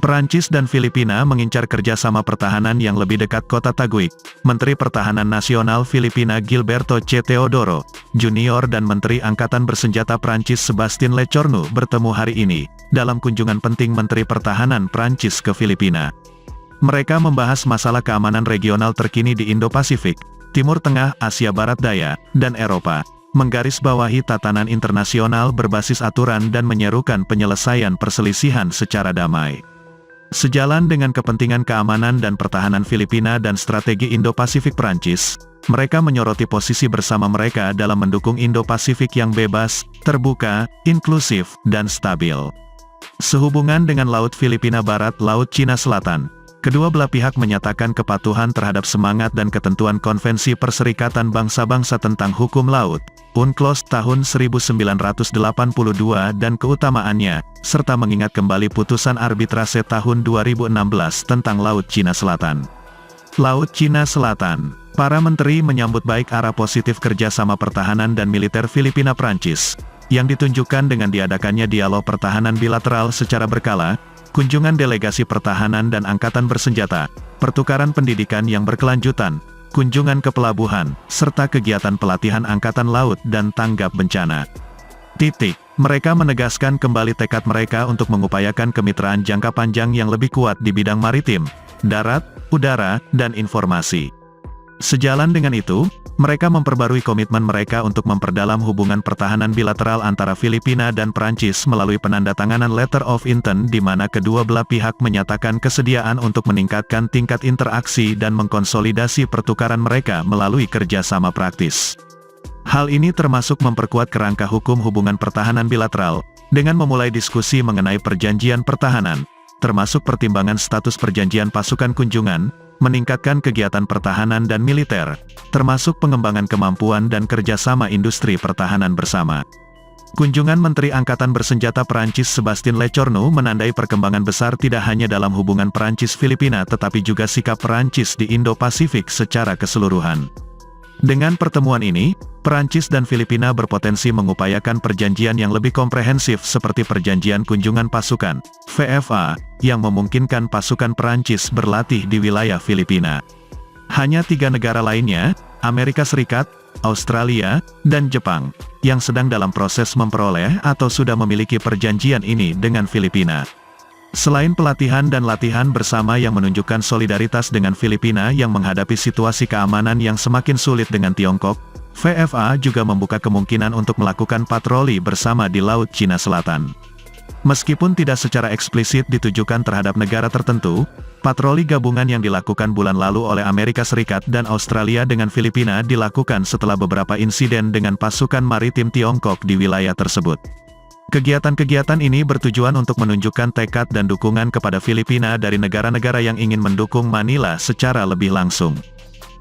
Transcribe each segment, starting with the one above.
Perancis dan Filipina mengincar kerjasama pertahanan yang lebih dekat kota Taguig. Menteri Pertahanan Nasional Filipina Gilberto C. Teodoro Junior dan Menteri Angkatan Bersenjata Prancis Sebastien Lecornu bertemu hari ini, dalam kunjungan penting Menteri Pertahanan Prancis ke Filipina. Mereka membahas masalah keamanan regional terkini di Indo-Pasifik, Timur Tengah, Asia Barat Daya, dan Eropa, menggarisbawahi tatanan internasional berbasis aturan dan menyerukan penyelesaian perselisihan secara damai. Sejalan dengan kepentingan keamanan dan pertahanan Filipina dan strategi Indo-Pasifik Prancis, mereka menyoroti posisi bersama mereka dalam mendukung Indo-Pasifik yang bebas, terbuka, inklusif, dan stabil. Sehubungan dengan Laut Filipina Barat, Laut Cina Selatan, kedua belah pihak menyatakan kepatuhan terhadap semangat dan ketentuan Konvensi Perserikatan Bangsa-Bangsa tentang Hukum Laut, UNCLOS tahun 1982 dan keutamaannya, serta mengingat kembali putusan arbitrase tahun 2016 tentang Laut Cina Selatan. Laut Cina Selatan. Para menteri menyambut baik arah positif kerjasama pertahanan dan militer Filipina-Prancis, yang ditunjukkan dengan diadakannya dialog pertahanan bilateral secara berkala, kunjungan delegasi pertahanan dan angkatan bersenjata, pertukaran pendidikan yang berkelanjutan, kunjungan ke pelabuhan, serta kegiatan pelatihan angkatan laut dan tanggap bencana. Mereka menegaskan kembali tekad mereka untuk mengupayakan kemitraan jangka panjang yang lebih kuat di bidang maritim, darat, udara, dan informasi. Sejalan dengan itu, mereka memperbarui komitmen mereka untuk memperdalam hubungan pertahanan bilateral antara Filipina dan Prancis melalui penandatanganan Letter of Intent di mana kedua belah pihak menyatakan kesediaan untuk meningkatkan tingkat interaksi dan mengkonsolidasi pertukaran mereka melalui kerjasama praktis. Hal ini termasuk memperkuat kerangka hukum hubungan pertahanan bilateral, dengan memulai diskusi mengenai perjanjian pertahanan, termasuk pertimbangan status perjanjian pasukan kunjungan, meningkatkan kegiatan pertahanan dan militer, termasuk pengembangan kemampuan dan kerjasama industri pertahanan bersama. Kunjungan Menteri Angkatan Bersenjata Prancis Sebastien Lecornu menandai perkembangan besar tidak hanya dalam hubungan Prancis-Filipina tetapi juga sikap Prancis di Indo-Pasifik secara keseluruhan. Dengan pertemuan ini, Prancis dan Filipina berpotensi mengupayakan perjanjian yang lebih komprehensif seperti Perjanjian Kunjungan Pasukan, VFA, yang memungkinkan pasukan Prancis berlatih di wilayah Filipina. Hanya 3 negara lainnya, Amerika Serikat, Australia, dan Jepang, yang sedang dalam proses memperoleh atau sudah memiliki perjanjian ini dengan Filipina. Selain pelatihan dan latihan bersama yang menunjukkan solidaritas dengan Filipina yang menghadapi situasi keamanan yang semakin sulit dengan Tiongkok, VFA juga membuka kemungkinan untuk melakukan patroli bersama di Laut Cina Selatan. Meskipun tidak secara eksplisit ditujukan terhadap negara tertentu, patroli gabungan yang dilakukan bulan lalu oleh Amerika Serikat dan Australia dengan Filipina dilakukan setelah beberapa insiden dengan pasukan maritim Tiongkok di wilayah tersebut. Kegiatan-kegiatan ini bertujuan untuk menunjukkan tekad dan dukungan kepada Filipina dari negara-negara yang ingin mendukung Manila secara lebih langsung.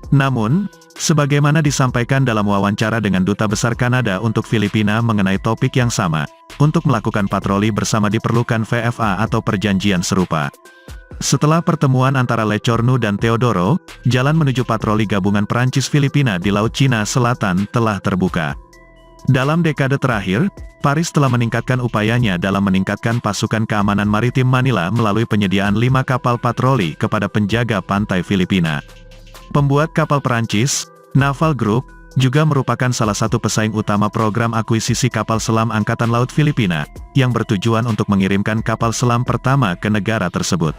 Namun, sebagaimana disampaikan dalam wawancara dengan Duta Besar Kanada untuk Filipina mengenai topik yang sama, untuk melakukan patroli bersama diperlukan VFA atau perjanjian serupa. Setelah pertemuan antara Lecornu dan Teodoro, jalan menuju patroli gabungan Prancis-Filipina di Laut Cina Selatan telah terbuka. Dalam dekade terakhir, Paris telah meningkatkan upayanya dalam meningkatkan pasukan keamanan maritim Manila melalui penyediaan 5 kapal patroli kepada penjaga pantai Filipina. Pembuat kapal Prancis, Naval Group, juga merupakan salah satu pesaing utama program akuisisi kapal selam Angkatan Laut Filipina, yang bertujuan untuk mengirimkan kapal selam pertama ke negara tersebut.